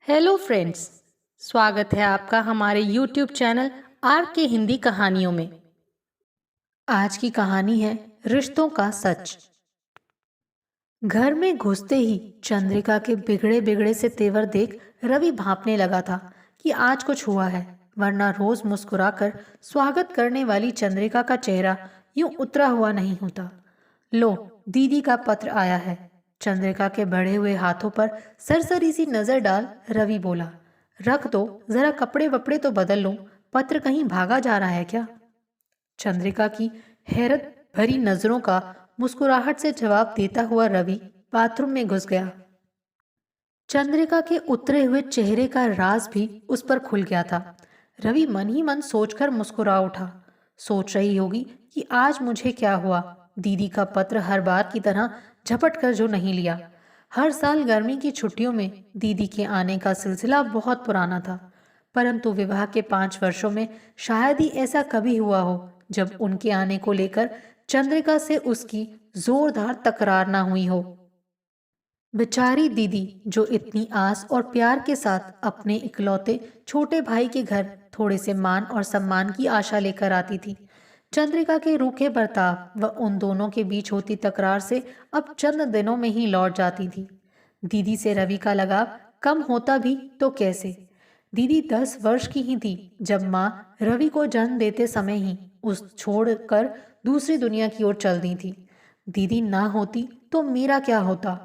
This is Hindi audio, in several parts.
Hello friends. स्वागत है आपका हमारे यूट्यूब चैनल आर के हिंदी कहानियों में। आज की कहानी है रिश्तों का सच। घर में घुसते ही चंद्रिका के बिगड़े बिगड़े से तेवर देख रवि भांपने लगा था कि आज कुछ हुआ है, वरना रोज मुस्कुराकर स्वागत करने वाली चंद्रिका का चेहरा यूं उतरा हुआ नहीं होता। लो, दीदी का पत्र आया है। चंद्रिका के बढ़े हुए हाथों पर सरसरी सी नजर डाल रवि बोला, रख दो, जरा कपड़े वपड़े तो बदल लूं, पत्र कहीं भागा जा रहा है क्या? चंद्रिका की हैरत भरी नजरों का मुस्कुराहट से जवाब देता हुआ रवि बाथरूम में घुस गया। चंद्रिका के उतरे हुए चेहरे का राज भी उस पर खुल गया था। रवि मन ही मन सोचकर मुस्कुरा उठा। सोच रही होगी कि आज मुझे क्या हुआ, दीदी का पत्र हर बार की तरह झपट कर जो नहीं लिया। हर साल गर्मी की छुट्टियों में दीदी के आने का सिलसिला बहुत पुराना था, परंतु विवाह के 5 वर्षों में शायद ही ऐसा कभी हुआ हो जब उनके आने को लेकर चंद्रिका से उसकी जोरदार तकरार ना हुई हो। बेचारी दीदी जो इतनी आस और प्यार के साथ अपने इकलौते छोटे भाई के घर थोड़े से मान और सम्मान की आशा लेकर आती थी, चंद्रिका के रूखे बर्ताव व उन दोनों के बीच होती तकरार से अब चंद दिनों में ही लौट जाती थी। दीदी से रवि का लगाव कम होता भी तो कैसे। दीदी 10 वर्ष की ही थी जब माँ रवि को जन्म देते समय ही उस छोड़कर दूसरी दुनिया की ओर चल दी थी। दीदी ना होती तो मेरा क्या होता,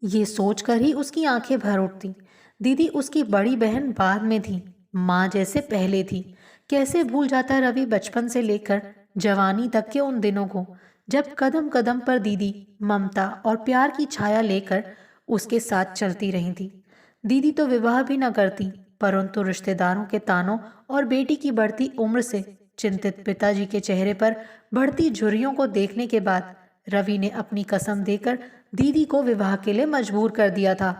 ये सोचकर ही उसकी आंखें भर उठती। दीदी उसकी बड़ी बहन बाद में थी, माँ जैसे पहले थी। कैसे भूल जाता रवि बचपन से लेकर जवानी तक के उन दिनों को, जब कदम कदम पर दीदी ममता और प्यार की छाया लेकर उसके साथ चलती रही थी। दीदी तो विवाह भी न करती, परंतु रिश्तेदारों के तानों और बेटी की बढ़ती उम्र से चिंतित पिताजी के चेहरे पर बढ़ती झुर्रियों को देखने के बाद रवि ने अपनी कसम देकर दीदी को विवाह के लिए मजबूर कर दिया था।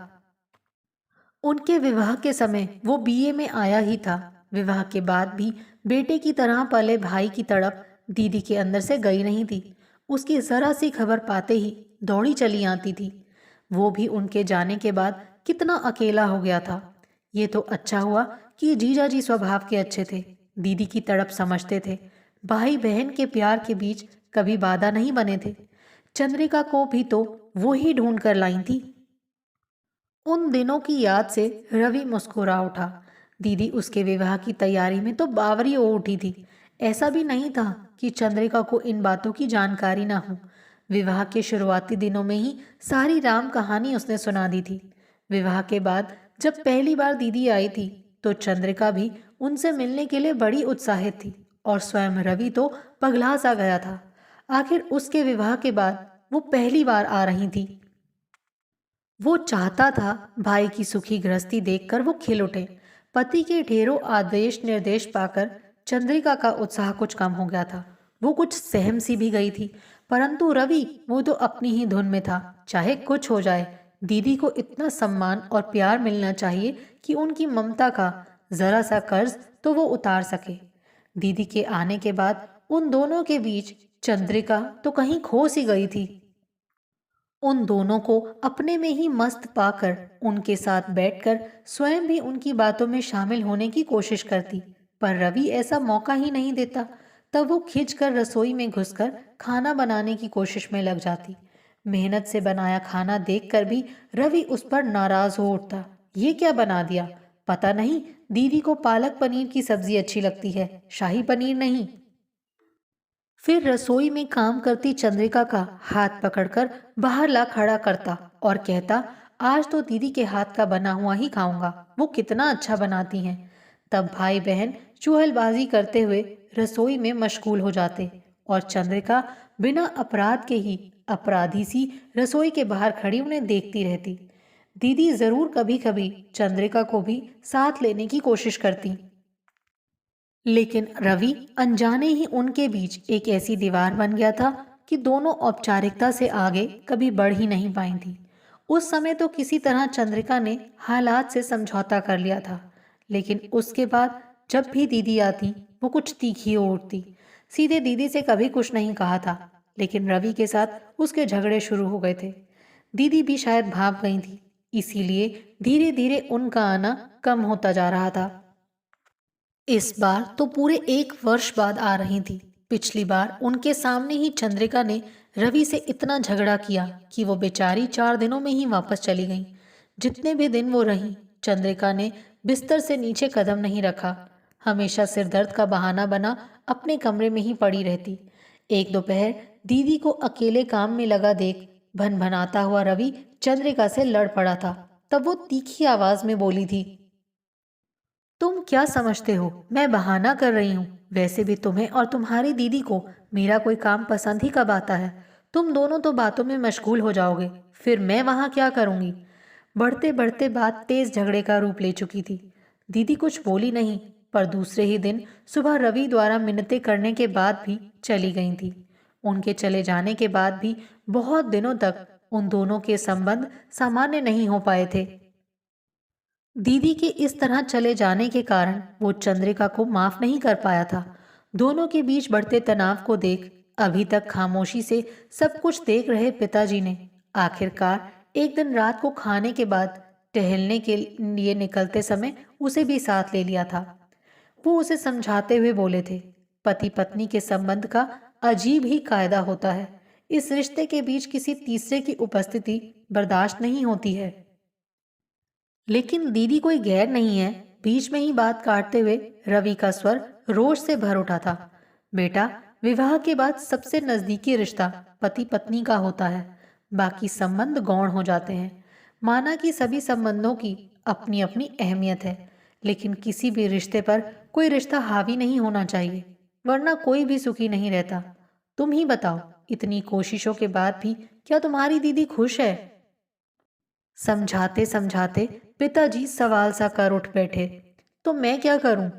उनके विवाह के समय वो बीए में आया ही था। विवाह के बाद भी बेटे की तरह पले भाई की तड़प दीदी के अंदर से गई नहीं थी। उसकी जरा सी खबर पाते ही दौड़ी चली आती थी। वो भी उनके जाने के बाद कितना अकेला हो गया था। ये तो अच्छा हुआ कि जीजा जी स्वभाव के अच्छे थे, दीदी की तड़प समझते थे। भाई बहन के प्यार के बीच कभी बाधा नहीं बने थे। चंद्रिका को भी तो वो ही ढूंढ कर लाई थी। उन दिनों की याद से रवि मुस्कुरा उठा। दीदी उसके विवाह की तैयारी में तो बावरी हो उठी थी। ऐसा भी नहीं था कि चंद्रिका को इन बातों की जानकारी ना हो। विवाह के शुरुआती दिनों में ही सारी राम कहानी उसने सुना दी थी। विवाह के बाद जब पहली बार दीदी आई थी तो चंद्रिका भी उनसे मिलने के लिए बड़ी उत्साहित थी, और स्वयं रवि तो पगला सा गया था। आखिर उसके विवाह के बाद वो पहली बार आ रही थी। वो चाहता था भाई की सुखी गृहस्थी देखकर वो खिल उठे। पति के ढेरों आदेश निर्देश पाकर चंद्रिका का उत्साह कुछ कम हो गया था। वो कुछ सहम सी भी गई थी, परंतु रवि वो तो अपनी ही धुन में था। चाहे कुछ हो जाए, दीदी को इतना सम्मान और प्यार मिलना चाहिए कि उनकी ममता का जरा सा कर्ज तो वो उतार सके। दीदी के आने के बाद उन दोनों के बीच चंद्रिका तो कहीं खो सी गई थी। उन दोनों को अपने में ही मस्त पाकर उनके साथ बैठकर स्वयं भी उनकी बातों में शामिल होने की कोशिश करती, पर रवि ऐसा मौका ही नहीं देता। तब वो खिंचकर रसोई में घुसकर खाना बनाने की कोशिश में लग जाती। मेहनत से बनाया खाना देखकर भी रवि उस पर नाराज हो उठता। ये क्या बना दिया? पता नहीं, दीदी को पालक पनीर की सब्जी अच्छी लगती है, शाही पनीर नहीं। फिर रसोई में काम करती चंद्रिका का हाथ पकड़कर बाहर ला खड़ा करता और कहता, आज तो दीदी के हाथ का बना हुआ ही खाऊंगा, वो कितना अच्छा बनाती हैं। तब भाई बहन चुहलबाजी करते हुए रसोई में मशगूल हो जाते, और चंद्रिका बिना अपराध के ही अपराधी सी रसोई के बाहर खड़ी उन्हें देखती रहती। दीदी जरूर कभी कभी चंद्रिका को भी साथ लेने की कोशिश करती, लेकिन रवि अनजाने ही उनके बीच एक ऐसी दीवार बन गया था कि दोनों औपचारिकता से आगे कभी बढ़ ही नहीं पाई थी। उस समय तो किसी तरह चंद्रिका ने हालात से समझौता कर लिया था, लेकिन उसके बाद जब भी दीदी आती वो कुछ तीखी हो उठती। सीधे दीदी से कभी कुछ नहीं कहा था, लेकिन रवि के साथ उसके झगड़े शुरू हो गए थे। दीदी भी शायद भाप गई थी। इसीलिए धीरे धीरे उनका आना कम होता जा रहा था। इस बार तो पूरे 1 वर्ष बाद आ रही थी। पिछली बार उनके सामने ही चंद्रिका ने रवि से इतना झगड़ा किया कि वो बेचारी 4 दिनों में ही वापस चली गई। जितने भी दिन वो रही, चंद्रिका ने बिस्तर से नीचे कदम नहीं रखा। हमेशा सिर दर्द का बहाना बना अपने कमरे में ही पड़ी रहती। एक दोपहर दीदी को अकेले काम में लगा देख भनभनाता हुआ रवि चंद्रिका से लड़ पड़ा था। तब वो तीखी आवाज में बोली थी, तुम क्या समझते हो मैं बहाना कर रही हूँ? वैसे भी तुम्हें और तुम्हारी दीदी को मेरा कोई काम पसंद ही कब आता है? तुम दोनों तो बातों में मशगूल हो जाओगे, फिर मैं वहाँ क्या करूँगी? बढ़ते बढ़ते बात तेज झगड़े का रूप ले चुकी थी। दीदी कुछ बोली नहीं, पर दूसरे ही दिन सुबह रवि द्वारा मिन्नतें करने के बाद भी चली गई थी। उनके चले जाने के बाद भी बहुत दिनों तक उन दोनों के संबंध सामान्य नहीं हो पाए थे। दीदी के इस तरह चले जाने के कारण वो चंद्रिका को माफ नहीं कर पाया था। दोनों के बीच बढ़ते तनाव को देख अभी तक खामोशी से सब कुछ देख रहे पिताजी ने आखिरकार एक दिन रात को खाने के बाद टहलने के लिए निकलते समय उसे भी साथ ले लिया था। वो उसे समझाते हुए बोले थे, पति पत्नी के संबंध का अजीब ही कायदा होता है। इस रिश्ते के बीच किसी तीसरे की उपस्थिति बर्दाश्त नहीं होती है। लेकिन दीदी कोई गैर नहीं है। बीच में ही बात काटते हुए रवि का स्वर रोष से भर उठा था। बेटा, विवाह के बाद सबसे नजदीकी रिश्ता पति पत्नी का होता है, बाकी संबंध गौण हो जाते हैं। माना कि सभी संबंधों की अपनी अपनी अहमियत है, लेकिन किसी भी रिश्ते पर कोई रिश्ता हावी नहीं होना चाहिए, वरना कोई भी सुखी नहीं रहता। तुम ही बताओ, इतनी कोशिशों के बाद भी क्या तुम्हारी दीदी खुश है? समझाते समझाते पिताजी सवाल सा कर उठ बैठे। तो मैं क्या करूं?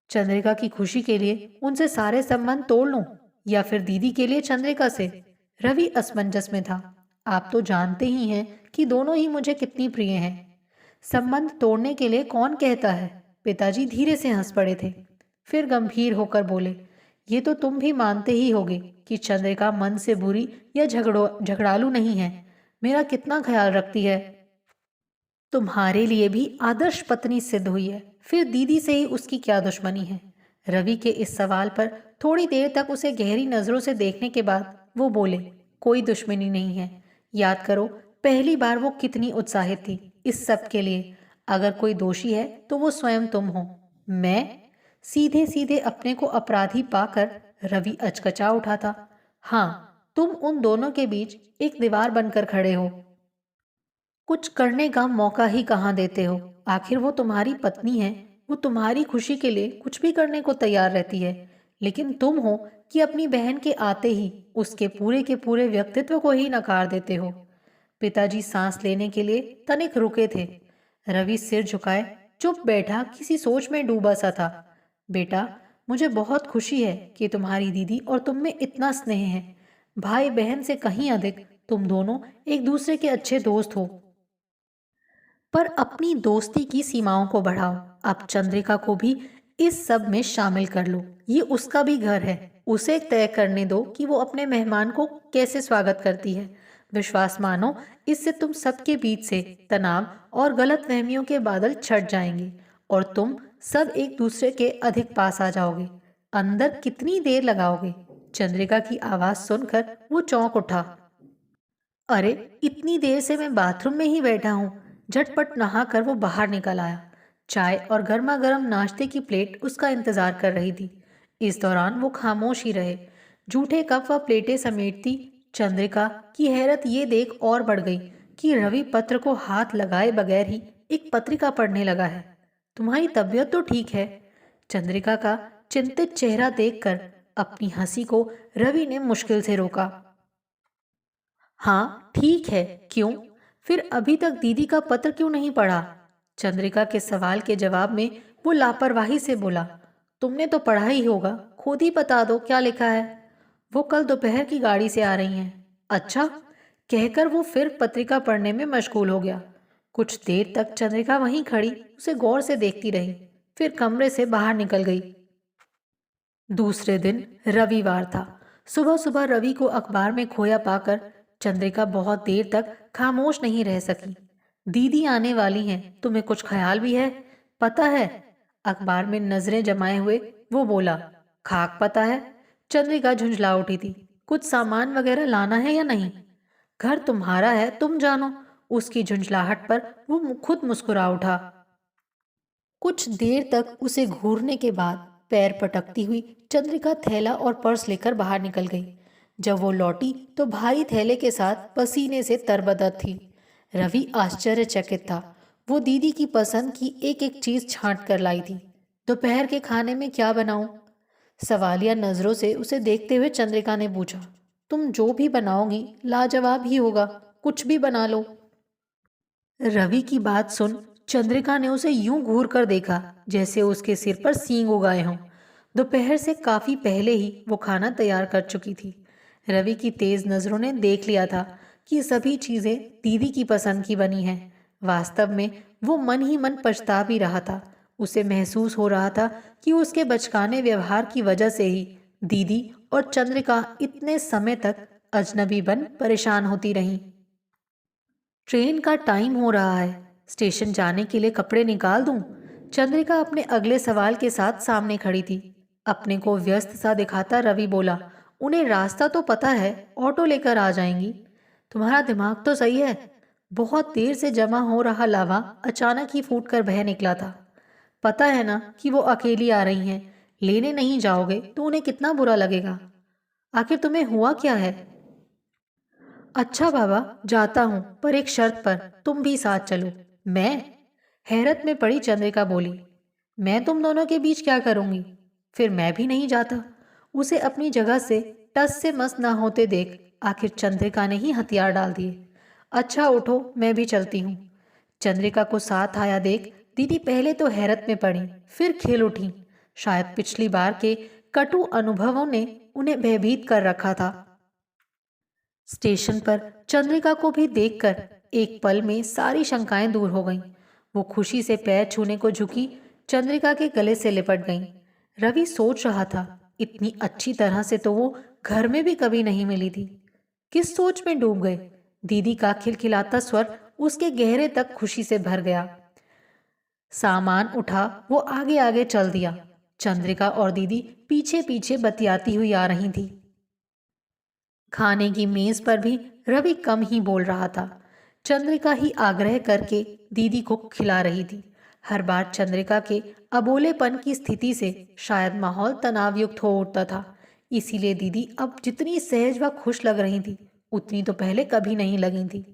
चंद्रिका की खुशी के लिए उनसे सारे संबंध तोड़ लूं, या फिर दीदी के लिए चंद्रिका से? रवि असमंजस में था। आप तो जानते ही हैं कि दोनों ही मुझे कितनी प्रिय हैं। संबंध तोड़ने के लिए कौन कहता है? पिताजी धीरे से हंस पड़े थे। फिर गंभीर होकर बोले, ये तो तुम भी मानते ही होगे कि चंद्रिका मन से बुरी या झगड़ालू नहीं है। मेरा कितना ख्याल रखती है। तुम्हारे लिए भी आदर्श पत्नी सिद्ध हुई है, फिर दीदी से ही उसकी क्या दुश्मनी है? रवि के इस सवाल पर थोड़ी देर तक उसे गहरी नजरों से देखने के बाद वो बोले, कोई दुश्मनी नहीं है। याद करो, पहली बार वो कितनी उत्साहित थी इस सब के लिए। अगर कोई दोषी है तो वो स्वयं तुम हो। मैं? सीधे सीधे अपने को अपराधी पाकर रवि अचकचा उठा था। हाँ, तुम उन दोनों के बीच एक दीवार बनकर खड़े हो। कुछ करने का मौका ही कहाँ देते हो? आखिर वो तुम्हारी पत्नी है, वो तुम्हारी खुशी के लिए कुछ भी करने को तैयार रहती है। लेकिन तुम हो कि अपनी बहन के आते ही उसके पूरे के पूरे व्यक्तित्व को ही नकार देते हो। पिताजी सांस लेने के लिए तनिक रुके थे। रवि सिर झुकाए चुप बैठा किसी सोच में डूबा सा था। बेटा, मुझे बहुत खुशी है कि तुम्हारी दीदी और तुम में इतना स्नेह है। भाई बहन से कहीं अधिक तुम दोनों एक दूसरे के अच्छे दोस्त हो। पर अपनी दोस्ती की सीमाओं को बढ़ाओ। अब चंद्रिका को भी इस सब में शामिल कर लो। ये उसका भी घर है। उसे तय करने दो कि वो अपने मेहमान को कैसे स्वागत करती है। विश्वास मानो, इससे तुम सबके बीच से तनाव और गलतफहमियों के बादल छट जाएंगे और तुम सब एक दूसरे के अधिक पास आ जाओगे। अंदर कितनी देर लगाओगे? चंद्रिका की आवाज सुनकर वो चौंक उठा। अरे, इतनी देर से मैं बाथरूम में ही बैठा हूँ। झटपट नहाकर वो बाहर निकल आया। चाय और गर्मा गर्म नाश्ते की प्लेट उसका इंतजार कर रही थी। इस दौरान वो खामोश ही रहे। जूठे कप व प्लेटें समेटती चंद्रिका की हैरत ये देख और बढ़ गई कि रवि पत्र को हाथ लगाए बगैर ही एक पत्रिका पढ़ने लगा है। तुम्हारी तबीयत तो ठीक है? चंद्रिका का चिंतित चेहरा देखकर अपनी हंसी को रवि ने मुश्किल से रोका। हाँ, ठीक है। क्यों? फिर अभी तक दीदी का पत्र क्यों नहीं पढ़ा? चंद्रिका के सवाल के जवाब में वो लापरवाही से बोला, तुमने तो पढ़ा ही होगा, खुद ही बता दो क्या लिखा है। वो कल दोपहर की गाड़ी से आ रही हैं। अच्छा, कहकर वो फिर पत्रिका पढ़ने में मशगूल हो गया। कुछ देर तक चंद्रिका वहीं खड़ी उसे गौर से देखती रही, फिर कमरे से बाहर निकल गई। दूसरे दिन रविवार था। सुबह सुबह रवि को अखबार में खोया पाकर चंद्रिका बहुत देर तक खामोश नहीं रह सकी। दीदी आने वाली हैं, तुम्हें कुछ ख्याल भी है? पता है? अखबार में नजरें जमाए हुए वो बोला। खाक पता है। चंद्रिका झुंझला उठी थी। कुछ सामान वगैरह लाना है या नहीं? घर तुम्हारा है, तुम जानो। उसकी झुंझलाहट पर वो खुद मुस्कुरा उठा। कुछ देर तक उसे घूरने के बाद पैर पटकती हुई चंद्रिका थैला और पर्स लेकर बाहर निकल गई। जब वो लौटी तो भारी थैले के साथ पसीने से तरबतर थी। रवि आश्चर्यचकित था। वो दीदी की पसंद की एक एक चीज छांट कर लाई थी। दोपहर के खाने में क्या बनाऊं? सवालिया नजरों से उसे देखते हुए चंद्रिका ने पूछा। तुम जो भी बनाओगी लाजवाब ही होगा, कुछ भी बना लो। रवि की बात सुन चंद्रिका ने उसे यूं घूर कर देखा जैसे उसके सिर पर सींग उगाए हों। दोपहर से काफी पहले ही वो खाना तैयार कर चुकी थी। रवि की तेज नजरों ने देख लिया था कि सभी चीजें दीदी की पसंद की बनी हैं। वास्तव में वो मन ही मन पछता भी रहा था। उसे महसूस हो रहा था कि उसके बचकाने व्यवहार की वजह से ही दीदी और चंद्रिका इतने समय तक अजनबी बन परेशान होती रहीं। ट्रेन का टाइम हो रहा है, स्टेशन जाने के लिए कपड़े निकाल दूं? चंद्रिका अपने अगले सवाल के साथ सामने खड़ी थी। अपने को व्यस्त सा दिखाता रवि बोला। उन्हें रास्ता तो पता है, ऑटो लेकर आ जाएंगी। तुम्हारा दिमाग तो सही है। बहुत देर से जमा हो रहा लावा अचानक ही फूट कर बह निकला था। पता है ना कि वो अकेली आ रही हैं। लेने नहीं जाओगे तो उन्हें कितना बुरा लगेगा। आखिर तुम्हें हुआ क्या है? अच्छा बाबा, जाता हूं, पर एक शर्त पर। तुम भी साथ चलो। मैं? हैरत में पड़ी चंद्रिका बोली। मैं तुम दोनों के बीच क्या करूंगी? फिर मैं भी नहीं जाता। उसे अपनी जगह से टस से मस ना होते देख आखिर चंद्रिका ने ही हथियार डाल दिए। अच्छा उठो, मैं भी चलती हूँ। चंद्रिका को साथ आया देख दीदी पहले तो हैरत में पड़ी, फिर खिल उठी। शायद पिछली बार के कटु अनुभवों ने उन्हें भयभीत कर रखा था। स्टेशन पर चंद्रिका को भी देखकर एक पल में सारी शंकाएं दूर हो गईं। वो खुशी से पैर छूने को झुकी, चंद्रिका के गले से लिपट गईं। रवि सोच रहा था, इतनी अच्छी तरह से तो वो घर में भी कभी नहीं मिली थी। किस सोच में डूब गए? दीदी का खिलखिलाता स्वर उसके गहरे तक खुशी से भर गया। सामान उठा वो आगे आगे चल दिया। चंद्रिका और दीदी पीछे पीछे बतियाती हुई आ रही थी। खाने की मेज पर भी रवि कम ही बोल रहा था। चंद्रिका ही आग्रह करके दीदी को खिला रही थी। हर बार चंद्रिका के अबोलेपन की स्थिति से शायद माहौल तनावयुक्त हो उठता था। इसीलिए दीदी अब जितनी सहज व खुश लग रही थी उतनी तो पहले कभी नहीं लगी थी।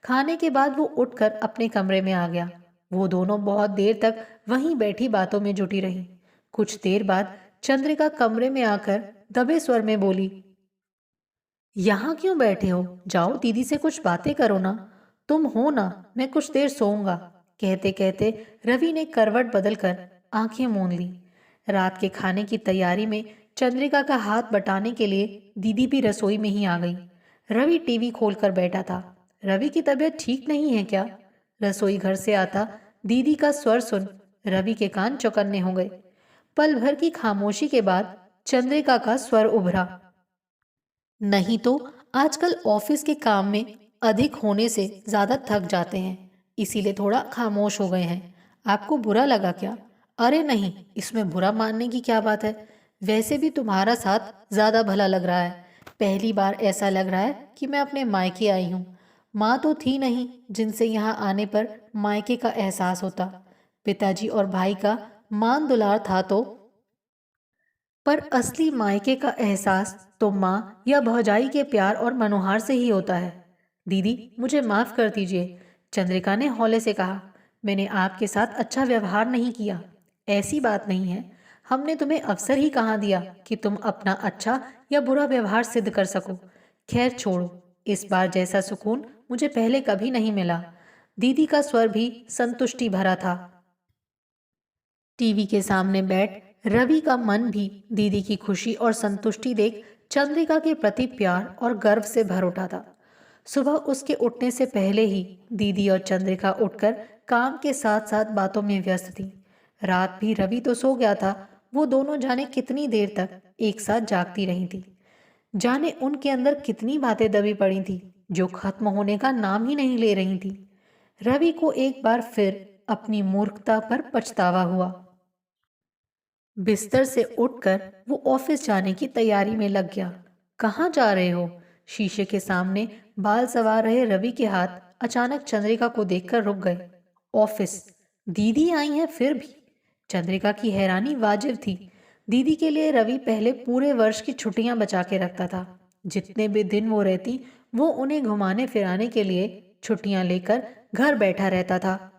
खाने के बाद वो उठकर अपने कमरे में आ गया। वो दोनों बहुत देर तक वहीं बैठी बातों में जुटी रही। कुछ देर बाद चंद्रिका कमरे में आकर दबे स्वर में बोली। यहाँ क्यों बैठे हो? जाओ दीदी से कुछ बातें करो ना। तुम हो ना, मैं कुछ देर सोऊंगा। कहते कहते रवि ने करवट बदलकर आंखें मूंद ली। रात के खाने की तैयारी में चंद्रिका का हाथ बटाने के लिए दीदी भी रसोई में ही आ गई। रवि टीवी खोलकर बैठा था। रवि की तबीयत ठीक नहीं है क्या? रसोई घर से आता दीदी का स्वर सुन रवि के कान चौकन्ने हो गए। पल भर की खामोशी के बाद चंद्रिका का स्वर उभरा। नहीं तो आजकल ऑफिस के काम में अधिक होने से ज्यादा थक जाते हैं, इसीलिए थोड़ा खामोश हो गए हैं। आपको बुरा लगा क्या? अरे नहीं, इसमें बुरा मानने की क्या बात है। वैसे भी तुम्हारा साथ ज्यादा भला लग रहा है। पहली बार ऐसा लग रहा है कि मैं अपने मायके आई हूँ। माँ तो थी नहीं जिनसे यहाँ आने पर मायके का एहसास होता। पिताजी और भाई का मान दुलार था तो, पर असली मायके का एहसास तो माँ या भौजाई के प्यार और मनोहार से ही होता है। दीदी मुझे माफ कर दीजिए, चंद्रिका ने हौले से कहा। मैंने आपके साथ अच्छा व्यवहार नहीं किया। ऐसी बात नहीं है। हमने तुम्हें अवसर ही कहाँ दिया कि तुम अपना अच्छा या बुरा व्यवहार सिद्ध कर सको। खैर छोड़ो, इस बार जैसा सुकून मुझे पहले कभी नहीं मिला। दीदी का स्वर भी संतुष्टि भरा था। टीवी के सामने बैठ रवि का मन भी दीदी की खुशी और संतुष्टि देख चंद्रिका के प्रति प्यार और गर्व से भर उठा था। सुबह उसके उठने से पहले ही दीदी और चंद्रिका उठकर काम के साथ साथ बातों में व्यस्त थी। रात भी रवि तो सो गया था। वो दोनों जाने कितनी देर तक एक साथ जागती रही थी। जाने उनके अंदर कितनी बातें दबी पड़ी थी जो खत्म होने का नाम ही नहीं ले रही थी। रवि को एक बार फिर अपनी मूर्खता पर पछतावा हुआ। बिस्तर से उठकर वो ऑफिस जाने की तैयारी में लग गया। कहाँ जा रहे हो? शीशे के सामने बाल संवार रहे रवि के हाथ अचानक चंद्रिका को देखकर रुक गए। ऑफिस? दीदी आई हैं फिर भी? चंद्रिका की हैरानी वाजिब थी। दीदी के लिए रवि पहले पूरे वर्ष की छुट्टियां बचा के रखता था। जितने भी दिन वो रहती, वो उन्हें घुमाने फिराने के लिए छुट्टियां लेकर घर बैठा रहता था।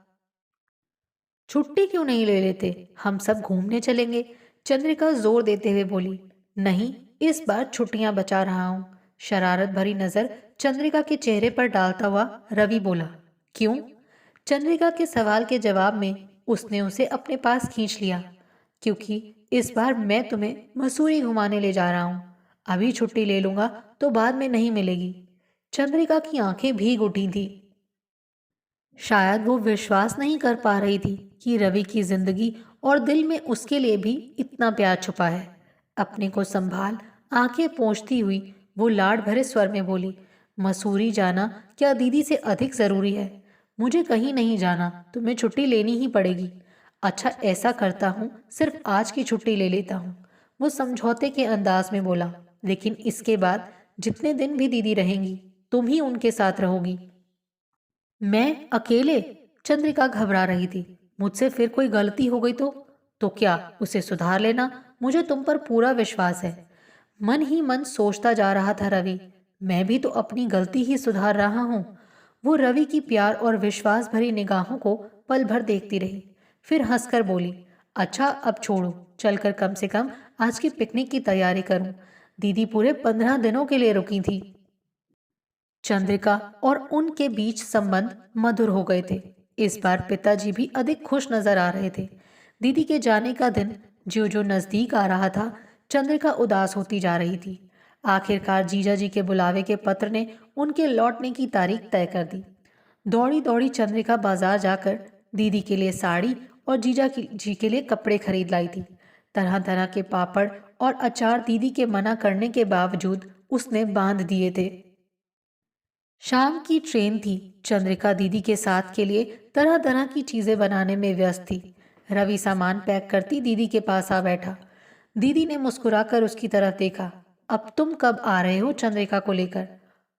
छुट्टी क्यों नहीं ले लेते? हम सब घूमने चलेंगे, चंद्रिका जोर देते हुए बोली। नहीं, इस बार छुट्टियां बचा रहा हूं। शरारत भरी नजर चंद्रिका के चेहरे पर डालता हुआ रवि बोला। क्यों? चंद्रिका के सवाल के जवाब में उसने उसे अपने पास खींच लिया। क्योंकि इस बार मैं तुम्हें मसूरी घुमाने ले जा रहा हूं। अभी छुट्टी ले लूंगा तो बाद में नहीं मिलेगी। चंद्रिका की आंखें भीग उठी थी। शायद वो विश्वास नहीं कर पा रही थी कि रवि की जिंदगी और दिल में उसके लिए भी इतना प्यार छुपा है। अपने को संभाल आंखें पोंछती हुई वो लाड भरे स्वर में बोली, मसूरी जाना क्या दीदी से अधिक जरूरी है? मुझे कहीं नहीं जाना, तुम्हें छुट्टी लेनी ही पड़ेगी। अच्छा, ऐसा करता हूँ, सिर्फ आज की छुट्टी ले लेता हूँ, वो समझौते के अंदाज में बोला। लेकिन इसके बाद जितने दिन भी दीदी रहेंगी, तुम ही उनके साथ रहोगी। मैं अकेले? चंद्रिका घबरा रही थी। मुझसे फिर कोई गलती हो गई तो क्या उसे सुधार लेना? मुझे तुम पर पूरा विश्वास है। मन ही मन सोचता जा रहा था रवि। मैं भी तो अपनी गलती ही सुधार रहा हूँ। वो रवि की प्यार और विश्वास भरी निगाहों को पल भर देखती रही, फिर हंसकर बोली, अच्छा अब छोड़ो, चलकर कम से कम आज की पिकनिक की तैयारी करूं। दीदी पूरे 15 दिनों के लिए रुकी थी। चंद्रिका और उनके बीच संबंध मधुर हो गए थे। इस बार पिताजी भी अधिक खुश नजर आ रहे थे। दीदी के जाने का दिन जो जो नजदीक आ रहा था, चंद्रिका उदास होती जा रही थी। आखिरकार जीजा जी के बुलावे के पत्र ने उनके लौटने की तारीख तय कर दी। दौड़ी दौड़ी चंद्रिका बाजार जाकर दीदी के लिए साड़ी और जी के लिए कपड़े खरीद लाई थी। तरह तरह के पापड़ और अचार दीदी के मना करने के बावजूद उसने बांध दिए थे। शाम की ट्रेन थी। चंद्रिका दीदी के साथ के लिए तरह तरह की चीजें बनाने में व्यस्त थी। रवि सामान पैक करती दीदी के पास आ बैठा। दीदी ने मुस्कुराकर उसकी तरफ देखा। अब तुम कब आ रहे हो चंद्रिका को लेकर?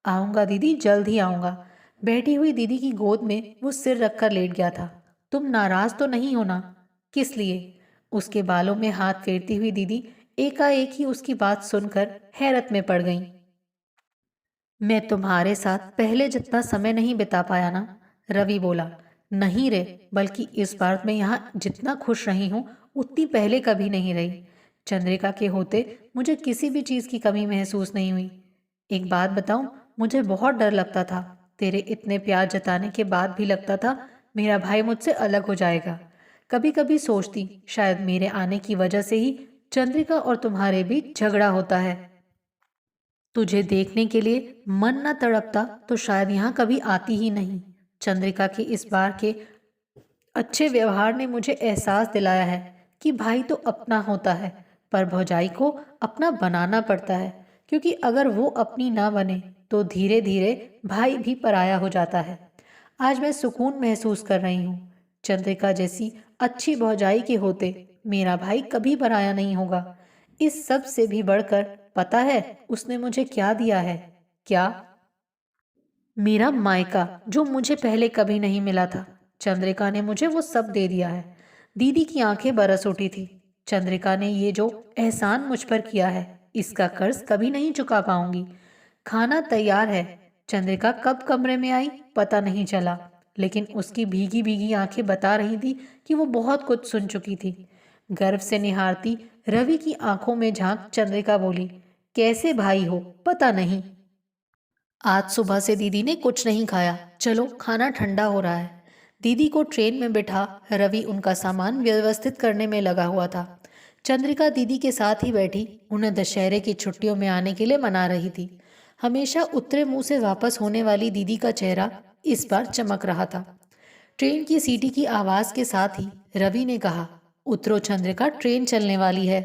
आऊंगा दीदी, जल्द ही आऊंगा। बैठी हुई दीदी की गोद में वो सिर रखकर लेट गया था। तुम नाराज तो नहीं होना? किस लिए? उसके बालों में हाथ फेरती हुई दीदी एकाएक ही उसकी बात सुनकर हैरत में पड़ गई। मैं तुम्हारे साथ पहले जितना समय नहीं बिता पाया ना? रवि बोला। नहीं रे, बल्कि इस बार मैं यहाँ जितना खुश रही हूँ उतनी पहले कभी नहीं रही। चंद्रिका के होते मुझे किसी भी चीज़ की कमी महसूस नहीं हुई। एक बात बताऊं, मुझे बहुत डर लगता था। तेरे इतने प्यार जताने के बाद भी लगता था मेरा भाई मुझसे अलग हो जाएगा। कभी कभी सोचती शायद मेरे आने की वजह से ही चंद्रिका और तुम्हारे बीच झगड़ा होता है। तुझे देखने के लिए मन न तड़पता तो शायद यहाँ कभी आती ही नहीं। चंद्रिका के इस बार के अच्छे व्यवहार ने मुझे एहसास दिलाया है कि भाई तो अपना होता है, पर भौजाई को अपना बनाना पड़ता है, क्योंकि अगर वो अपनी ना बने तो धीरे धीरे भाई भी पराया हो जाता है। आज मैं सुकून महसूस कर रही हूँ। चंद्रिका जैसी अच्छी भौजाई के होते मेरा भाई कभी पराया नहीं होगा। इस सब से भी बढ़कर पता है उसने मुझे क्या दिया है? क्या? मेरा मायका, जो मुझे पहले कभी नहीं मिला था। चंद्रिका ने मुझे वो सब दे दिया है। दीदी की आंखें बरस उठी थी। चंद्रिका ने ये जो एहसान मुझ पर किया है, इसका कर्ज कभी नहीं चुका पाऊंगी। खाना तैयार है। चंद्रिका कब कमरे में आई पता नहीं चला, लेकिन उसकी भीगी भीगी आंखें बता रही थी कि वो बहुत कुछ सुन चुकी थी। गर्व से निहारती रवि की आंखों में झांक चंद्रिका बोली, कैसे भाई हो? पता नहीं, आज सुबह से दीदी ने कुछ नहीं खाया। चलो, खाना ठंडा हो रहा है। दीदी को ट्रेन में बिठा रवि उनका सामान व्यवस्थित करने में लगा हुआ था। चंद्रिका दीदी के साथ ही बैठी उन्हें दशहरे की छुट्टियों में आने के लिए मना रही थी। हमेशा उतरे मुंह से वापस होने वाली दीदी का चेहरा इस बार चमक रहा था। ट्रेन की सीटी की आवाज के साथ ही रवि ने कहा, उतरो चंद्रिका, ट्रेन चलने वाली है।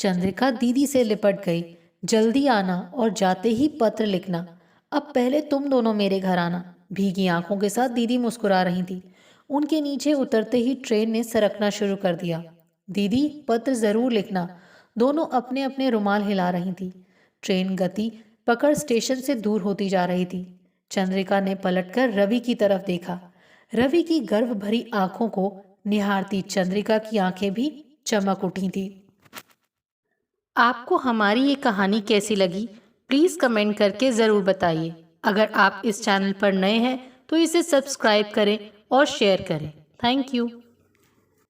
चंद्रिका दीदी से लिपट गई। जल्दी आना और जाते ही पत्र लिखना। अब पहले तुम दोनों मेरे घर आना। भीगी आंखों के साथ दीदी मुस्कुरा रही थी। उनके नीचे उतरते ही ट्रेन ने सरकना शुरू कर दिया। दीदी, पत्र जरूर लिखना। दोनों अपने अपने रुमाल हिला रही थी। ट्रेन गति पकड़ स्टेशन से दूर होती जा रही थी। चंद्रिका ने पलटकर रवि की तरफ देखा। रवि की गर्व भरी आंखों को निहारती चंद्रिका की आंखें भी चमक उठी थी। आपको हमारी ये कहानी कैसी लगी, प्लीज कमेंट करके जरूर बताइए। अगर आप इस चैनल पर नए हैं तो इसे सब्सक्राइब करें और शेयर करें। Thank you.